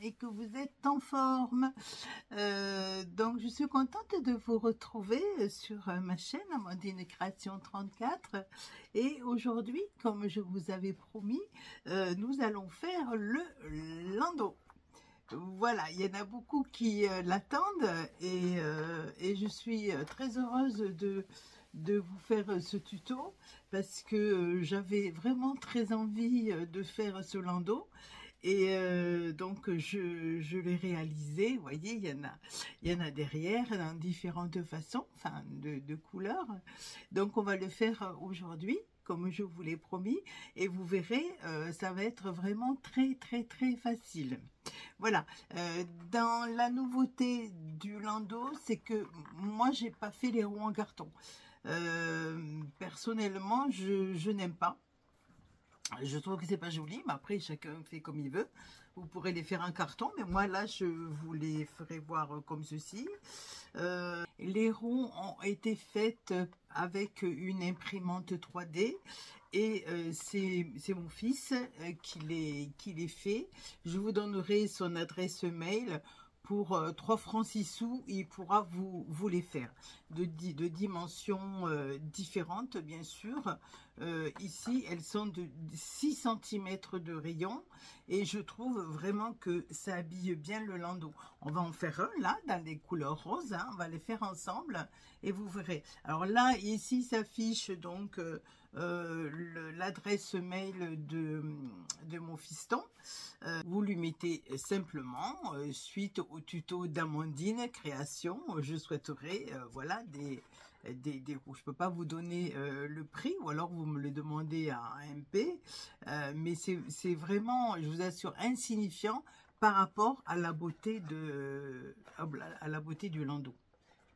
et que vous êtes en forme. Donc je suis contente de vous retrouver sur ma chaîne Amandine Création 34 et aujourd'hui, comme je vous avais promis, nous allons faire le landau. Voilà, il y en a beaucoup qui l'attendent et je suis très heureuse de vous faire ce tuto parce que j'avais vraiment très envie de faire ce landau et donc je l'ai réalisé. Vous voyez, il y en a derrière dans différentes façons, enfin de couleurs. Donc on va le faire aujourd'hui comme je vous l'ai promis et vous verrez, ça va être vraiment très facile. Voilà, dans la nouveauté du landau, c'est que moi j'ai pas fait les roues en carton. Personnellement, je n'aime pas. Je trouve que c'est pas joli, mais après chacun fait comme il veut. Vous pourrez les faire en carton, mais moi là je vous les ferai voir comme ceci. Les roues ont été faites avec une imprimante 3D et c'est mon fils qui les fait. Je vous donnerai son adresse mail. Pour 3 francs 6 sous, il pourra vous les faire de dimensions différentes, bien sûr. Ici, elles sont de 6 cm de rayon et je trouve vraiment que ça habille bien le landau. On va en faire un là, dans les couleurs roses, hein, on va les faire ensemble et vous verrez. Alors là, ici s'affiche donc l'adresse mail de mon fiston. Vous lui mettez simplement suite au tuto d'Amandine Création, je souhaiterais voilà des roues. Je peux pas vous donner le prix ou alors vous me le demandez à MP, mais c'est vraiment, je vous assure, insignifiant par rapport à la beauté du landau.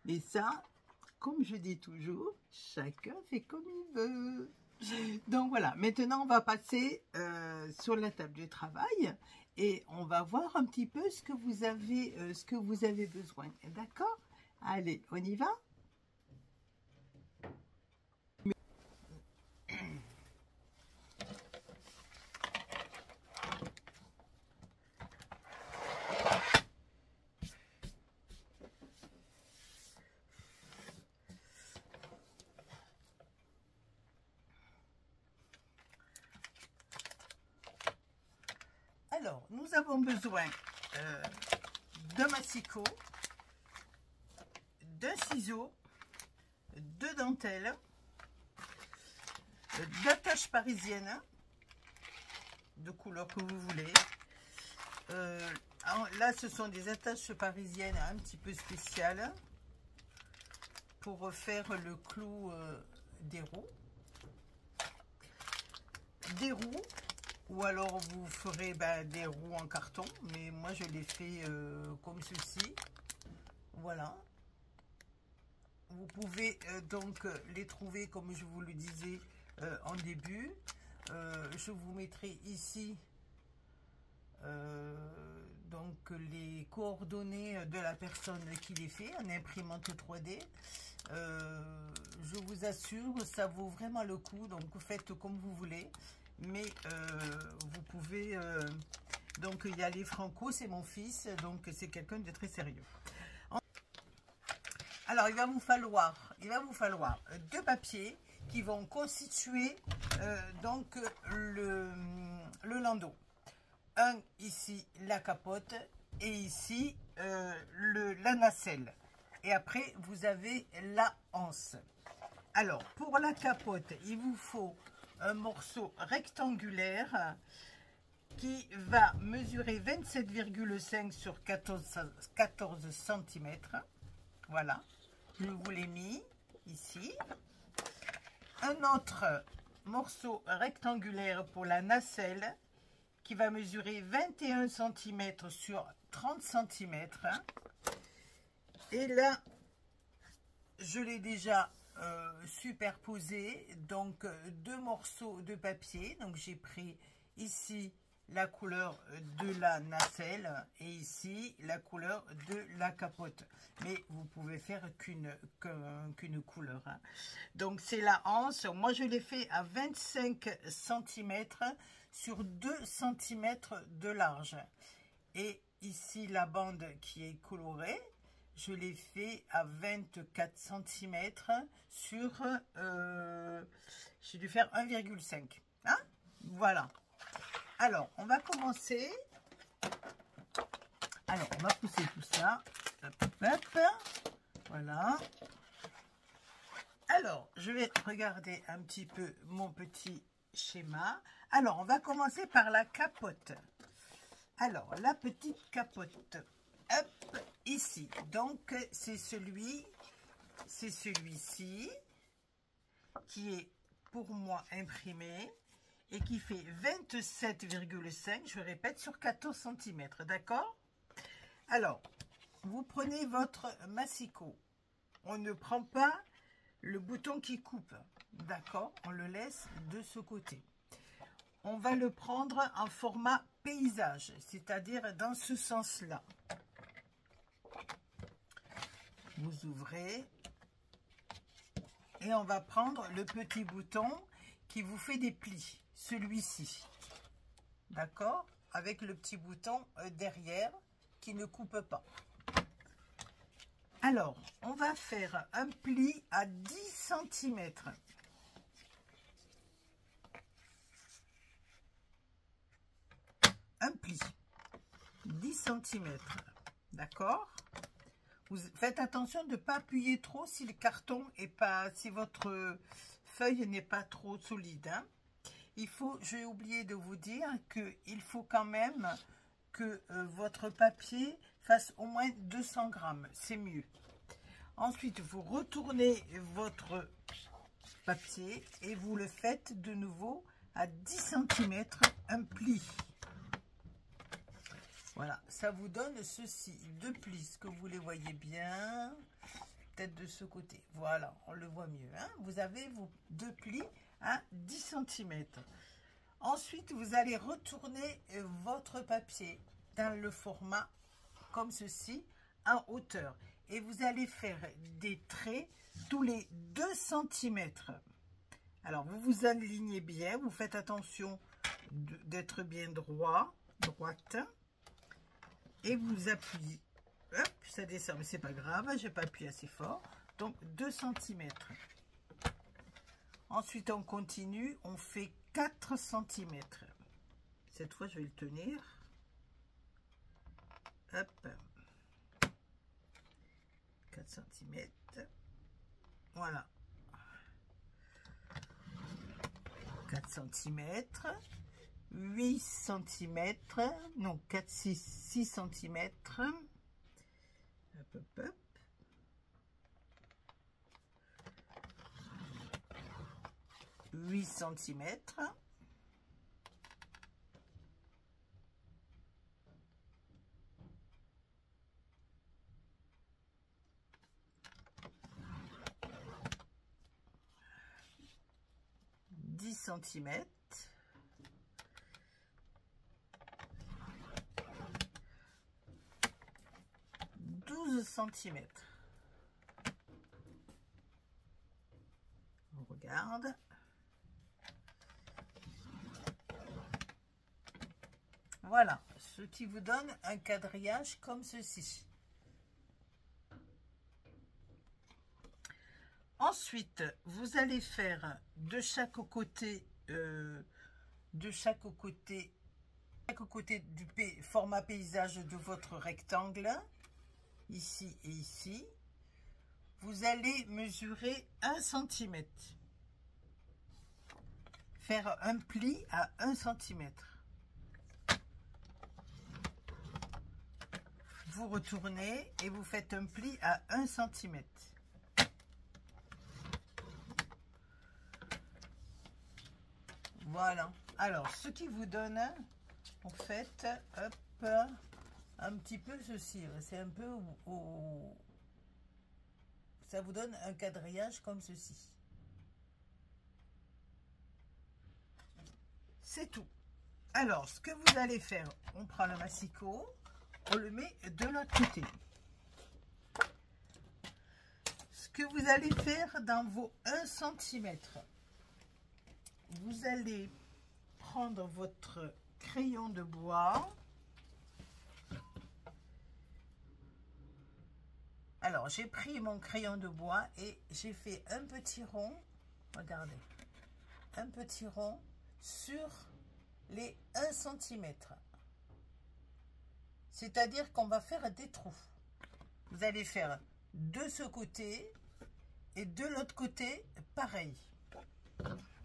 Et ça, comme je dis toujours, chacun fait comme il veut. Donc voilà, maintenant on va passer sur la table de travail et on va voir un petit peu ce que vous avez besoin. D'accord? Allez, on y va? Alors, nous avons besoin d'un massicot, d'un ciseau, de dentelle, d'attaches parisiennes, de couleur que vous voulez. Là, ce sont des attaches parisiennes un petit peu spéciales pour refaire le clou des roues. Des roues. Ou alors vous ferez des roues en carton, mais moi je les fais comme ceci. Voilà. Vous pouvez donc les trouver comme je vous le disais en début. Je vous mettrai ici donc les coordonnées de la personne qui les fait en imprimante 3D. Je vous assure, ça vaut vraiment le coup, donc faites comme vous voulez. Mais vous pouvez donc y aller franco, c'est mon fils, donc c'est quelqu'un de très sérieux. Alors il va vous falloir 2 papiers qui vont constituer donc le landau. Un ici la capote et ici la nacelle. Et après vous avez la anse. Alors pour la capote, il vous faut un morceau rectangulaire qui va mesurer 27,5 sur 14 cm. Voilà, je vous l'ai mis ici. Un autre morceau rectangulaire pour la nacelle qui va mesurer 21 cm sur 30 cm. Et là, je l'ai déjà superposé, donc 2 morceaux de papier. Donc j'ai pris ici la couleur de la nacelle et ici la couleur de la capote, mais vous pouvez faire qu'une couleur, hein. Donc c'est la anse. Moi je l'ai fait à 25 cm sur 2 cm de large et ici la bande qui est colorée. Je l'ai fait à 24 cm sur, j'ai dû faire 1,5. Hein? Voilà. Alors, on va commencer. Alors, on va pousser tout ça. Hop, hop, hop. Voilà. Alors, je vais regarder un petit peu mon petit schéma. Alors, on va commencer par la capote. Alors, la petite capote. Hop, ici. Donc, c'est celui-ci qui est pour moi imprimé et qui fait 27,5, je répète, sur 14 cm. D'accord? Alors, vous prenez votre massicot. On ne prend pas le bouton qui coupe. D'accord? On le laisse de ce côté. On va le prendre en format paysage, c'est-à-dire dans ce sens-là. Vous ouvrez et on va prendre le petit bouton qui vous fait des plis, celui-ci. D'accord? Avec le petit bouton derrière qui ne coupe pas. Alors, on va faire un pli à 10 cm. Un pli, 10 cm. D'accord? Vous faites attention de ne pas appuyer trop si le carton est pas, si votre feuille n'est pas trop solide. Hein. Il faut, j'ai oublié de vous dire qu'il faut quand même que votre papier fasse au moins 200 grammes. C'est mieux. Ensuite, vous retournez votre papier et vous le faites de nouveau à 10 cm, un pli. Voilà, ça vous donne ceci, deux plis, est-ce que vous les voyez bien? Peut-être de ce côté, voilà, on le voit mieux. Hein, vous avez vos deux plis à 10 cm. Ensuite, vous allez retourner votre papier dans le format comme ceci, en hauteur. Et vous allez faire des traits tous les 2 cm. Alors, vous vous alignez bien, vous faites attention d'être bien droite. Et vous appuyez, hop, ça descend, mais c'est pas grave, je n'ai pas appuyé assez fort. Donc 2 cm. Ensuite, on continue, on fait 4 cm. Cette fois, je vais le tenir. Hop. 4 cm. Voilà. 4 cm. 8 cm, non 6 cm, hop, hop, hop. 8 cm, cm, 12 cm. On regarde. Voilà, ce qui vous donne un quadrillage comme ceci. Ensuite, vous allez faire de chaque côté du format paysage de votre rectangle, ici et ici, vous allez mesurer 1 cm. Faire un pli à 1 cm. Vous retournez et vous faites un pli à 1 cm. Voilà. Alors, ce qui vous donne, en fait, hop, un petit peu ceci. C'est un peu ça vous donne un quadrillage comme ceci. C'est tout. Alors, ce que vous allez faire, on prend le massicot, on le met de l'autre côté. Ce que vous allez faire dans vos 1 cm, vous allez prendre votre crayon de bois Alors, j'ai pris mon crayon de bois et j'ai fait un petit rond. Regardez. Un petit rond sur les 1 cm. C'est-à-dire qu'on va faire des trous. Vous allez faire de ce côté et de l'autre côté, pareil.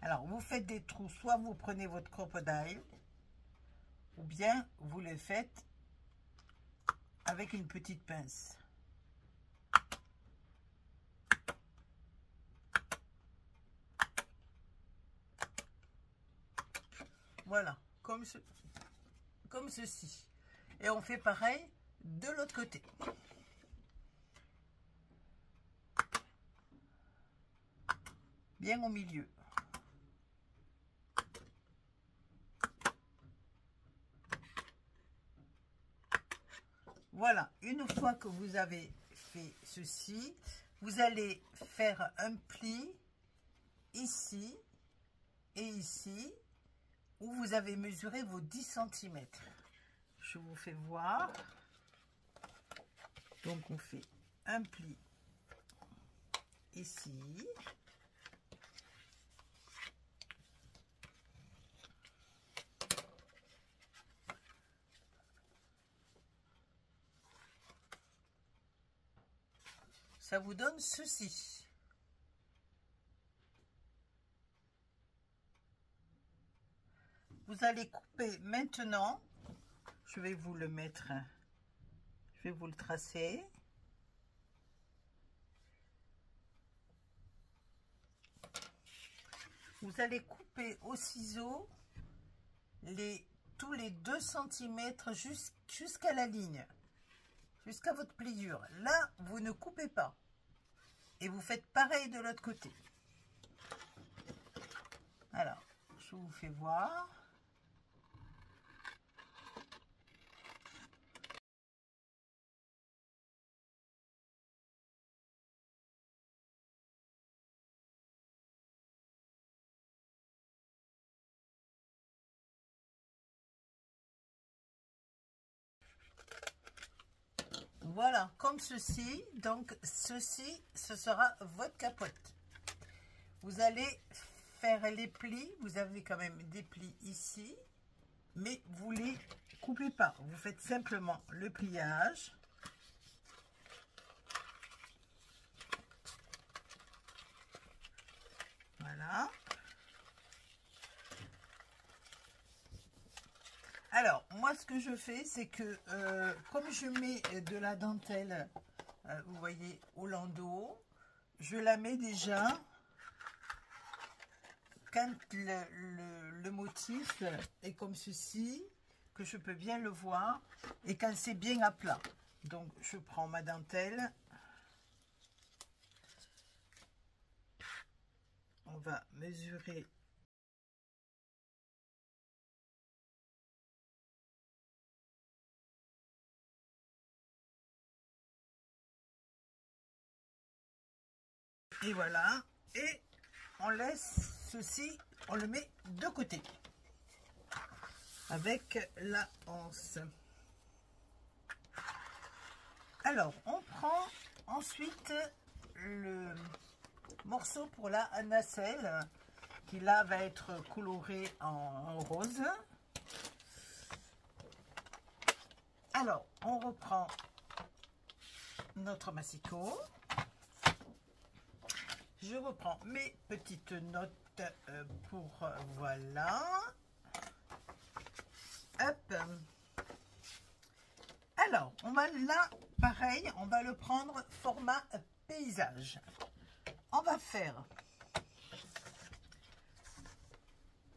Alors, vous faites des trous, soit vous prenez votre crocodile, ou bien vous les faites avec une petite pince. Voilà, comme ceci. Et on fait pareil de l'autre côté. Bien au milieu. Voilà, une fois que vous avez fait ceci, vous allez faire un pli ici et ici, où vous avez mesuré vos 10 cm. Je vous fais voir. Donc on fait un pli ici. Ça vous donne ceci. Vous allez couper maintenant. Je vais vous le mettre. Je vais vous le tracer. Vous allez couper au ciseau tous les 2 cm jusqu'à la ligne. Jusqu'à votre pliure. Là, vous ne coupez pas. Et vous faites pareil de l'autre côté. Alors, je vous fais voir. Voilà, comme ceci. Donc, ceci, ce sera votre capote. Vous allez faire les plis. Vous avez quand même des plis ici. Mais vous les coupez pas. Vous faites simplement le pliage. Voilà. Alors, moi, ce que je fais, c'est que comme je mets de la dentelle, vous voyez, au landau, je la mets déjà quand le motif est comme ceci, que je peux bien le voir, et quand c'est bien à plat. Donc, je prends ma dentelle. On va mesurer. Et voilà. Et on laisse ceci, on le met de côté. Avec la anse. Alors, on prend ensuite le morceau pour la nacelle, qui là va être coloré en rose. Alors, on reprend notre massicot. Je reprends mes petites notes pour voilà. Hop. Alors, on va là, pareil, on va le prendre format paysage. On va faire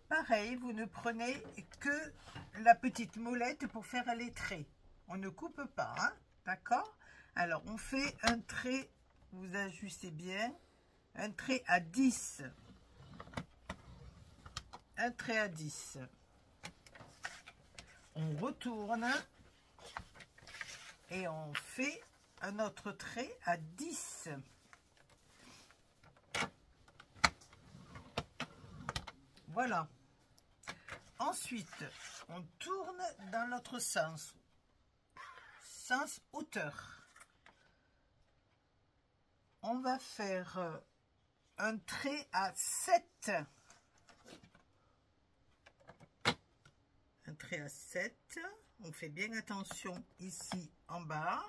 pareil, vous ne prenez que la petite molette pour faire les traits. On ne coupe pas, hein, d'accord? Alors, on fait un trait, vous ajustez bien, un trait à 10. Un trait à 10. On retourne et on fait un autre trait à 10. Voilà. Ensuite, on tourne dans l'autre sens. Sens hauteur. on va faire un trait à 7. Un trait à 7. On fait bien attention ici en bas.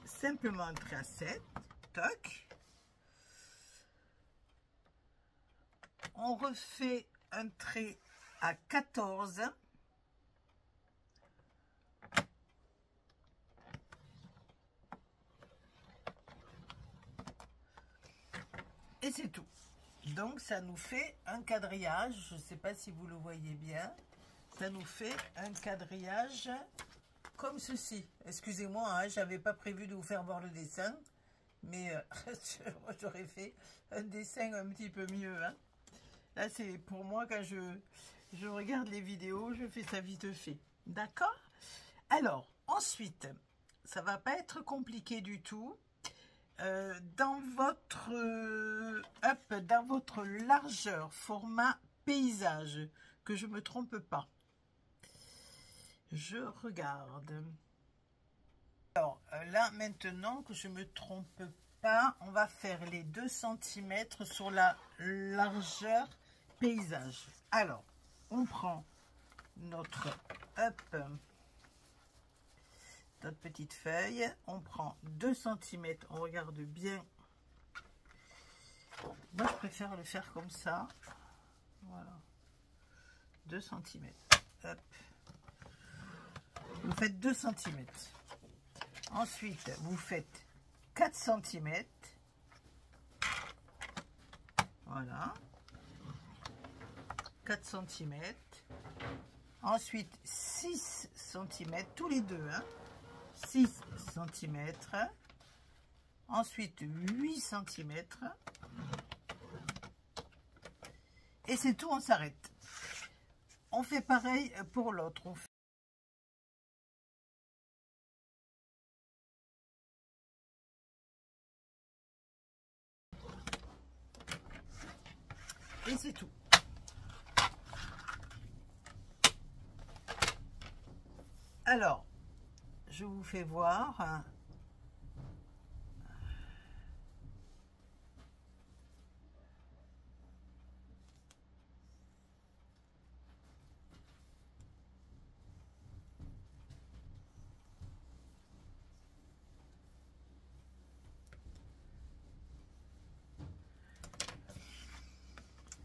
Simplement un trait à 7. Toc. On refait un trait à 14. Et c'est tout. Donc ça nous fait un quadrillage. Je ne sais pas si vous le voyez bien. Ça nous fait un quadrillage comme ceci. Excusez-moi, hein, j'avais pas prévu de vous faire voir le dessin. Mais j'aurais fait un dessin un petit peu mieux. Hein. Là, c'est pour moi, quand je regarde les vidéos, je fais ça vite fait. D'accord? Alors, ensuite, ça va pas être compliqué du tout. Dans votre largeur, format paysage, que je me trompe pas. Je regarde. Alors, là, maintenant que je me trompe pas, on va faire les 2 cm sur la largeur paysage. Alors, on prend notre petite feuille, on prend 2 cm, on regarde bien. Moi, je préfère le faire comme ça. Voilà. 2 cm. Hop. Vous faites 2 cm. Ensuite, vous faites 4 cm. Voilà. 4 cm. Ensuite, 6 cm, tous les deux. Hein. 6 cm. Ensuite, 8 cm. Et c'est tout, on s'arrête. On fait pareil pour l'autre. Et c'est tout. Alors, je vous fais voir.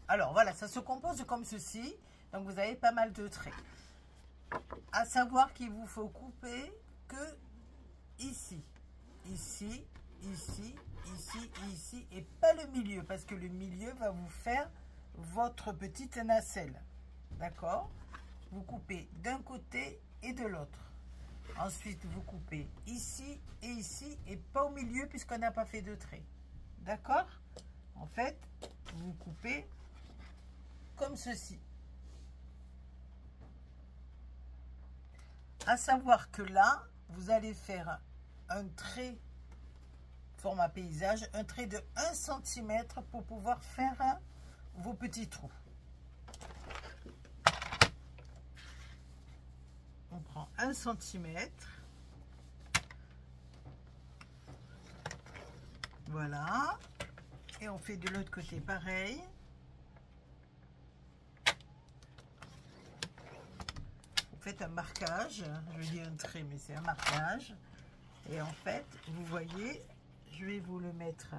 Alors voilà, ça se compose comme ceci. Donc vous avez pas mal de traits. À savoir qu'il vous faut couper que ici, ici, ici, ici, ici et pas le milieu parce que le milieu va vous faire votre petite nacelle. D'accord? Vous coupez d'un côté et de l'autre. Ensuite, vous coupez ici et pas au milieu puisqu'on n'a pas fait de trait. D'accord? En fait, vous coupez comme ceci. À savoir que là, vous allez faire un trait format paysage, un trait de 1 cm pour pouvoir faire vos petits trous. On prend 1 cm. Voilà. Et on fait de l'autre côté pareil. Faites un marquage, je dis un trait mais c'est un marquage, et en fait vous voyez, je vais vous le mettre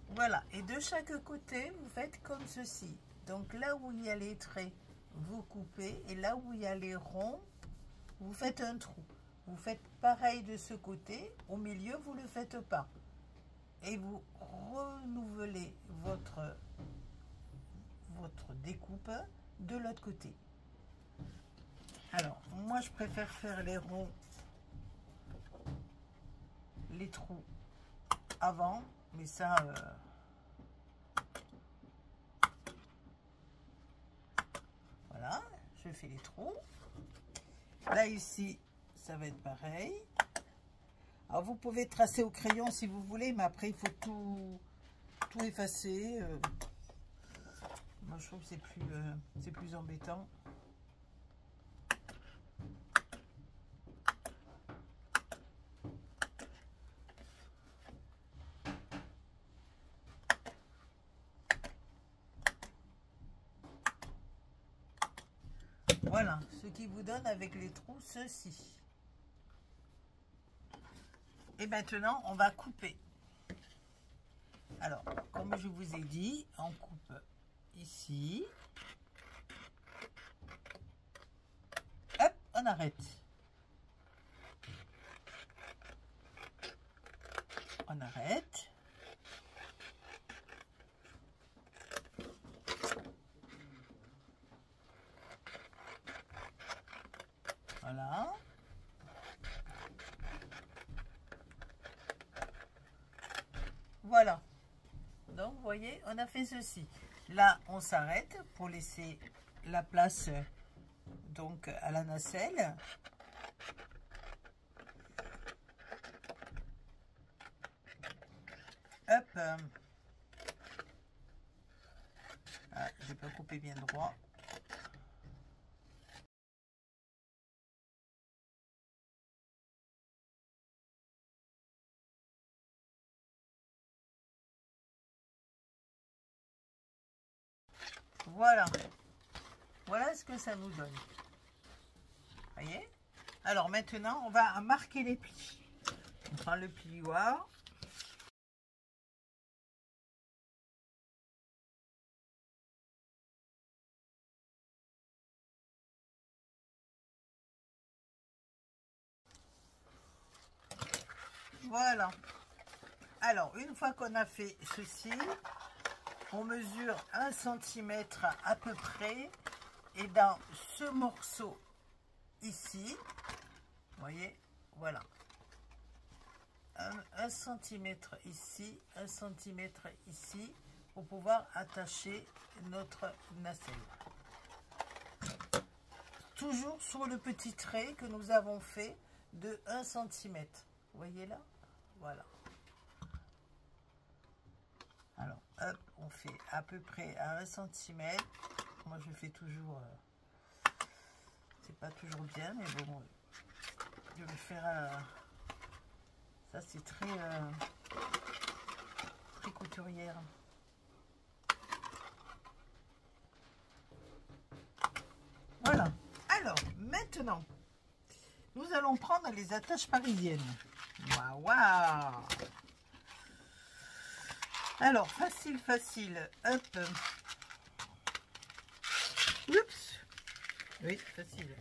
voilà, et de chaque côté vous faites comme ceci. Donc là où il y a les traits vous coupez, et là où il y a les ronds vous faites un trou. Vous faites pareil de ce côté, au milieu vous le faites pas. Et vous renouvelez votre découpe de l'autre côté. Alors, moi, je préfère faire les ronds, les trous avant, mais ça... voilà, je fais les trous. Là, ici, ça va être pareil. Alors, vous pouvez tracer au crayon si vous voulez, mais après, il faut tout effacer. Moi, je trouve que c'est plus embêtant. Voilà, ce qui vous donne avec les trous ceci. Et maintenant, on va couper. Alors, comme je vous ai dit, on coupe ici. Hop, on arrête. On arrête. Voilà. Voilà. Donc, vous voyez, on a fait ceci. Là, on s'arrête pour laisser la place donc à la nacelle. Hop. Ah, j'ai pas coupé bien droit. Voilà. Voilà ce que ça nous donne. Voyez? Alors maintenant, on va marquer les plis. On prend le plioir. Voilà. Alors, une fois qu'on a fait ceci, on mesure 1 cm à peu près. Et dans ce morceau ici, vous voyez, voilà. 1 cm ici, 1 cm ici, pour pouvoir attacher notre nacelle. Toujours sur le petit trait que nous avons fait de 1 cm. Vous voyez là? Voilà. Alors, hop, on fait à peu près à 1 cm. Moi, je fais toujours... c'est pas toujours bien, mais bon, je vais faire... ça, c'est très couturière. Voilà. Alors, maintenant, nous allons prendre les attaches parisiennes. Waouh, waouh! Alors, facile, facile. Hop. Oups. Oui, facile.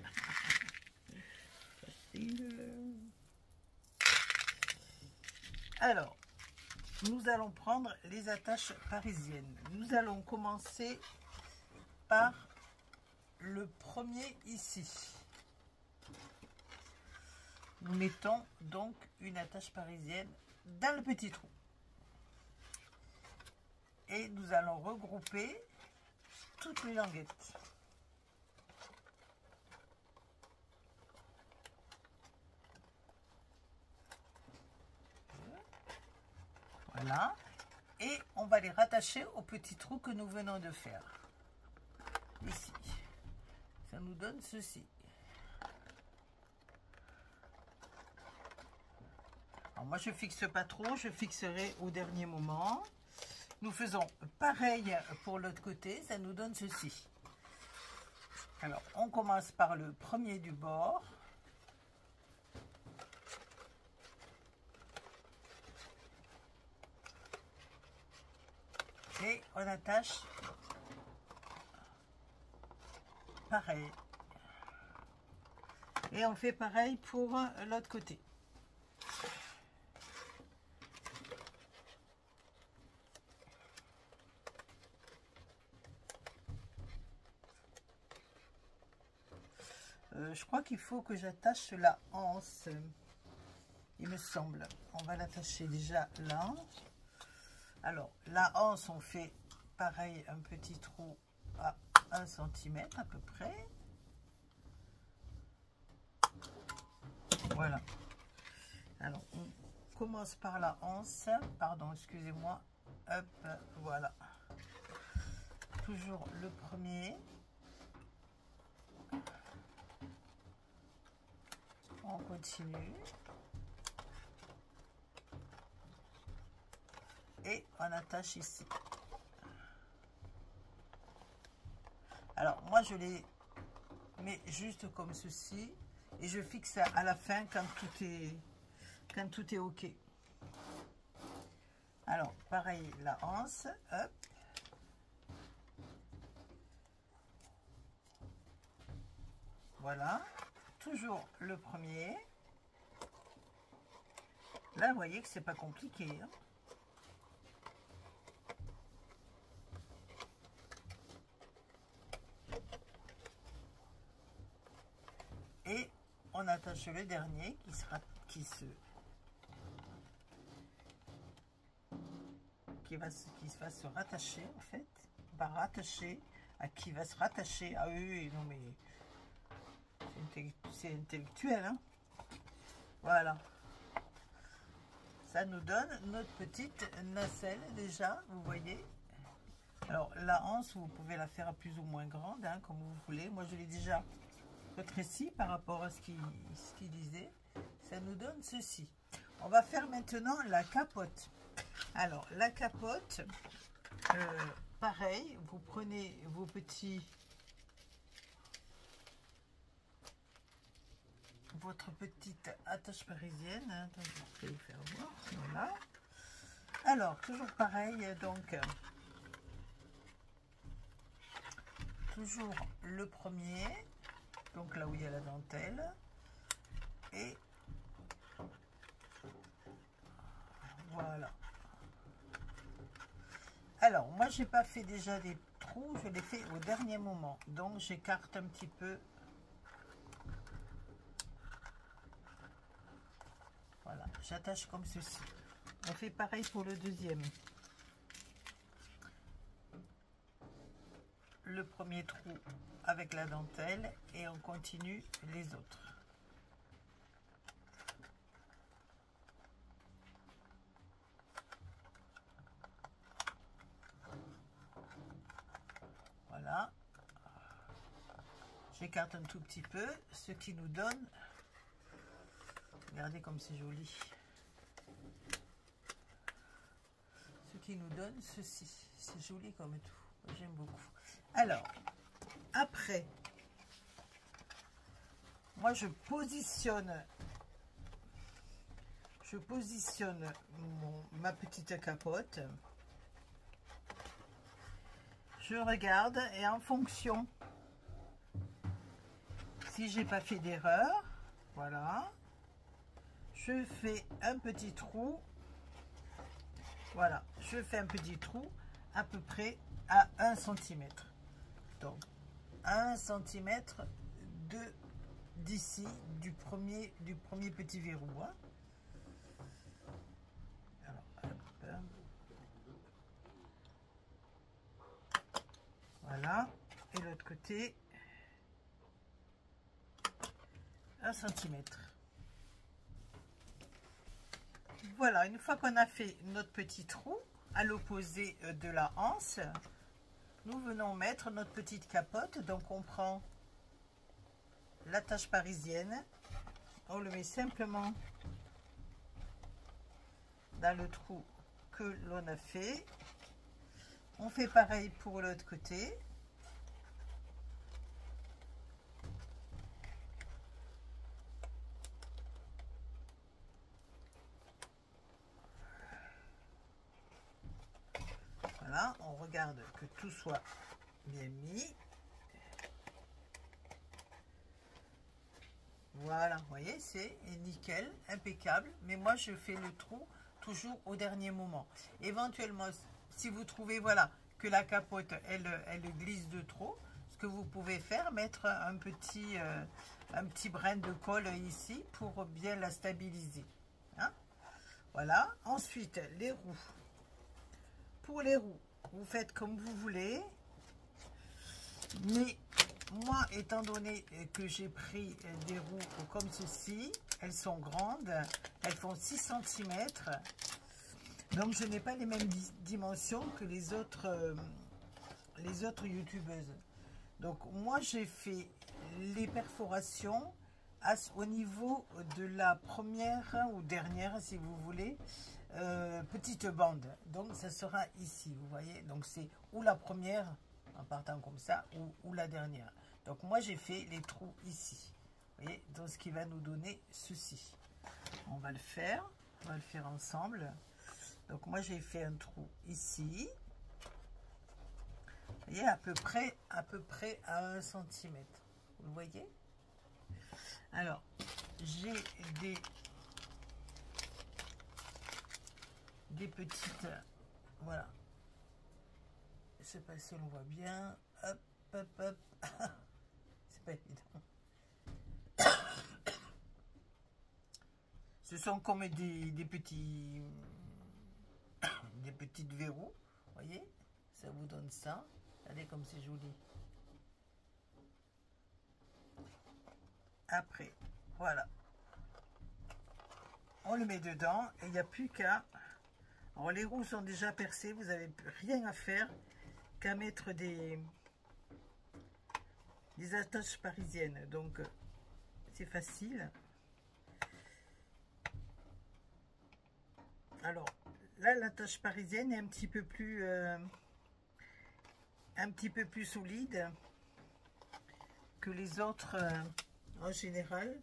Facile. Alors, nous allons prendre les attaches parisiennes. Nous allons commencer par le premier ici. Nous mettons donc une attache parisienne dans le petit trou. Et nous allons regrouper toutes les languettes. Voilà. Et on va les rattacher au petit trou que nous venons de faire. Ici. Ça nous donne ceci. Alors moi, je ne fixe pas trop, je fixerai au dernier moment. Nous faisons pareil pour l'autre côté, ça nous donne ceci. Alors, on commence par le premier du bord. Et on attache pareil. Et on fait pareil pour l'autre côté. Je crois qu'il faut que j'attache la anse, il me semble. On va l'attacher déjà là. Alors, la anse, on fait pareil, un petit trou à 1 cm à peu près. Voilà. Alors, on commence par la anse. Pardon, excusez-moi. Hop, voilà. toujours le premier. On continue. Et on attache ici. Alors, moi, je les mets juste comme ceci. Et je fixe à la fin quand tout est OK. Alors, pareil, la anse. Hop. Voilà. Toujours le premier. Là, vous voyez que c'est pas compliqué. Hein. Et on attache le dernier qui va se rattacher en fait, va rattacher à qui va se rattacher à eux. Non mais c'est intellectuel, hein. Voilà, ça nous donne notre petite nacelle déjà, vous voyez. Alors la anse, vous pouvez la faire plus ou moins grande, hein, comme vous voulez. Moi je l'ai déjà rétréci par rapport à ce qu'il disait. Ça nous donne ceci. On va faire maintenant la capote. Alors la capote, pareil, vous prenez vos votre petite attache parisienne, hein, je vais vous faire voir. Voilà. Alors toujours pareil, donc toujours le premier, donc là où il y a la dentelle, et voilà. Alors moi j'ai pas fait déjà des trous, je l'ai fait au dernier moment, donc j'écarte un petit peu. Voilà, j'attache comme ceci. On fait pareil pour le deuxième. Le premier trou avec la dentelle et on continue les autres. Voilà. J'écarte un tout petit peu, ce qui nous donne, regardez comme c'est joli, ce qui nous donne ceci. C'est joli comme tout, j'aime beaucoup. Alors après, moi je positionne ma petite capote. Je regarde et en fonction, si j'ai pas fait d'erreur, voilà, je fais un petit trou. Voilà, je fais un petit trou à peu près à 1 cm. Donc 1 cm d'ici du premier petit verrou. Hein. Alors, hop. Voilà, et l'autre côté 1 cm. Voilà, une fois qu'on a fait notre petit trou à l'opposé de la anse, nous venons mettre notre petite capote. Donc on prend l'attache parisienne, on le met simplement dans le trou que l'on a fait. On fait pareil pour l'autre côté. Voilà, on regarde que tout soit bien mis. Voilà, vous voyez, c'est nickel, impeccable. Mais moi, je fais le trou toujours au dernier moment. Éventuellement, si vous trouvez, voilà, que la capote, elle glisse de trop, ce que vous pouvez faire, mettre un petit brin de colle ici pour bien la stabiliser. Hein? Voilà. Ensuite, les roues. Pour les roues, vous faites comme vous voulez. Mais moi, étant donné que j'ai pris des roues comme ceci, elles sont grandes, elles font 6 cm. Donc, je n'ai pas les mêmes dimensions que les autres les autres youtubeuses. Donc moi j'ai fait les perforations au niveau de la première ou dernière, si vous voulez, petite bande. Donc ça sera ici, vous voyez. Donc c'est ou la première en partant comme ça, ou la dernière. Donc moi j'ai fait les trous ici, vous voyez, donc ce qui va nous donner ceci. On va le faire ensemble. Donc moi j'ai fait un trou ici, vous voyez, à peu près à 1 cm, vous le voyez. Alors j'ai des petites, voilà, je sais pas si on voit bien, hop hop hop, c'est pas évident. Ce sont comme des petites verrous, voyez, ça vous donne ça. Regardez comme c'est joli. Après, voilà, on le met dedans et il n'y a plus qu'à. Alors les roues sont déjà percées, vous n'avez rien à faire qu'à mettre des attaches parisiennes, donc c'est facile. Alors là, l'attache parisienne est un petit peu plus solide que les autres en général.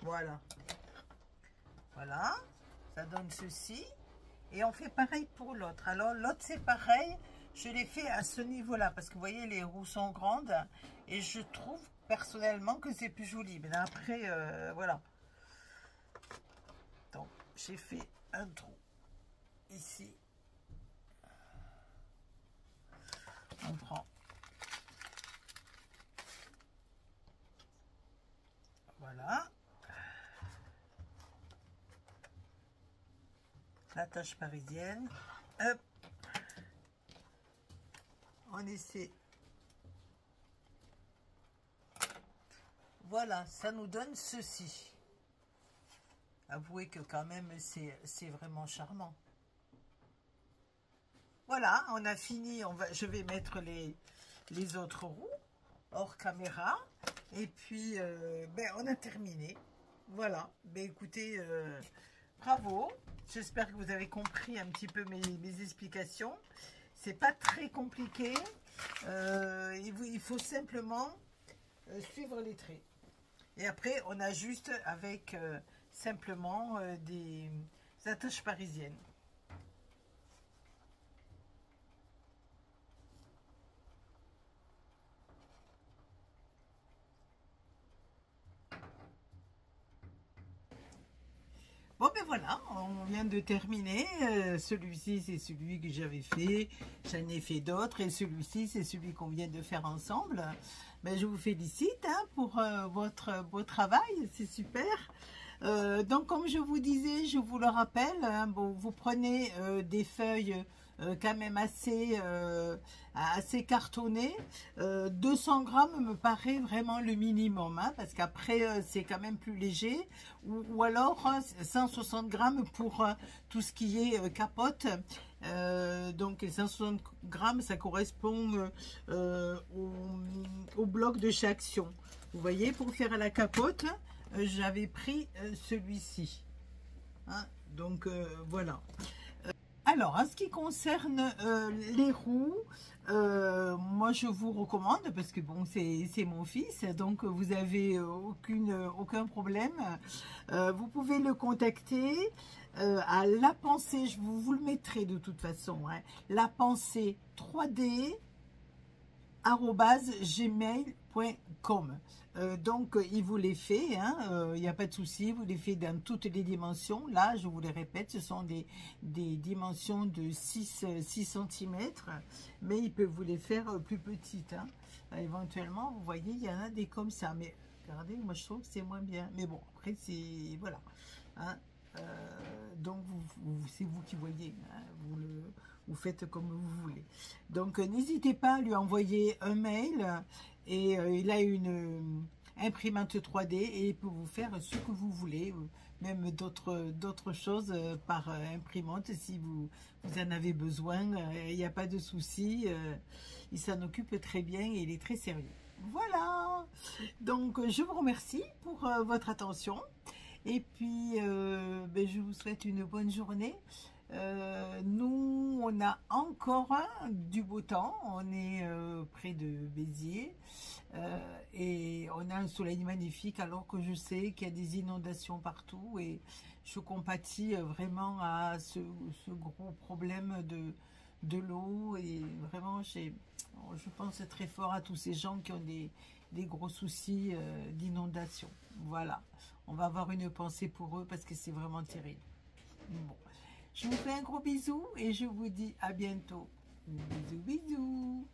Voilà, ça donne ceci. Et on fait pareil pour l'autre. Alors l'autre c'est pareil, je l'ai fait à ce niveau là parce que vous voyez les roues sont grandes et je trouve personnellement que c'est plus joli. Mais après voilà, donc j'ai fait un trou ici. On prend, voilà, l'attache parisienne, hop, on essaie, voilà, ça nous donne ceci. Avouez que quand même c'est vraiment charmant. Voilà, on a fini, je vais mettre les autres roues hors caméra et puis on a terminé. Voilà, écoutez, bravo. J'espère que vous avez compris un petit peu mes explications. C'est pas très compliqué. Il faut simplement suivre les traits. Et après, on ajuste avec simplement des attaches parisiennes. Bon ben voilà, on vient de terminer. Celui-ci c'est celui que j'avais fait, j'en ai fait d'autres et celui-ci c'est celui qu'on vient de faire ensemble. Ben, je vous félicite pour votre beau travail, c'est super. Donc comme je vous disais, je vous le rappelle, hein, bon, vous prenez des feuilles quand même assez cartonnées. 200 grammes me paraît vraiment le minimum, hein, parce qu'après c'est quand même plus léger, ou alors 160 grammes pour tout ce qui est capote. Donc les 160 grammes ça correspond au bloc de chez Action. Vous voyez, pour faire la capote, j'avais pris celui-ci, hein, donc voilà. Alors en ce qui concerne les roues, moi je vous recommande, parce que bon c'est mon fils, donc vous avez aucun problème, vous pouvez le contacter à La Pensée, je vous le mettrai de toute façon, hein, La Pensée 3D @gmail.com. Donc il vous les fait, hein, il n'y a pas de souci, vous les fait dans toutes les dimensions. Là je vous les répète, ce sont des dimensions de 6 cm, mais il peut vous les faire plus petites, hein. Éventuellement vous voyez il y en a des comme ça, mais regardez, moi je trouve que c'est moins bien, mais bon après c'est voilà, hein. Donc c'est vous qui voyez, hein, vous faites comme vous voulez. Donc n'hésitez pas à lui envoyer un mail, et il a imprimante 3D et peut vous faire ce que vous voulez, même d'autres choses par imprimante si vous en avez besoin. Il n'y a pas de souci, il s'en occupe très bien et il est très sérieux. Voilà, donc je vous remercie pour votre attention et puis je vous souhaite une bonne journée. Nous, on a encore du beau temps, on est près de Béziers et on a un soleil magnifique alors que je sais qu'il y a des inondations partout et je compatis vraiment à ce gros problème de l'eau et vraiment je pense très fort à tous ces gens qui ont des gros soucis d'inondation. Voilà, on va avoir une pensée pour eux parce que c'est vraiment terrible. Bon. Je vous fais un gros bisou et je vous dis à bientôt. Bisous, bisous.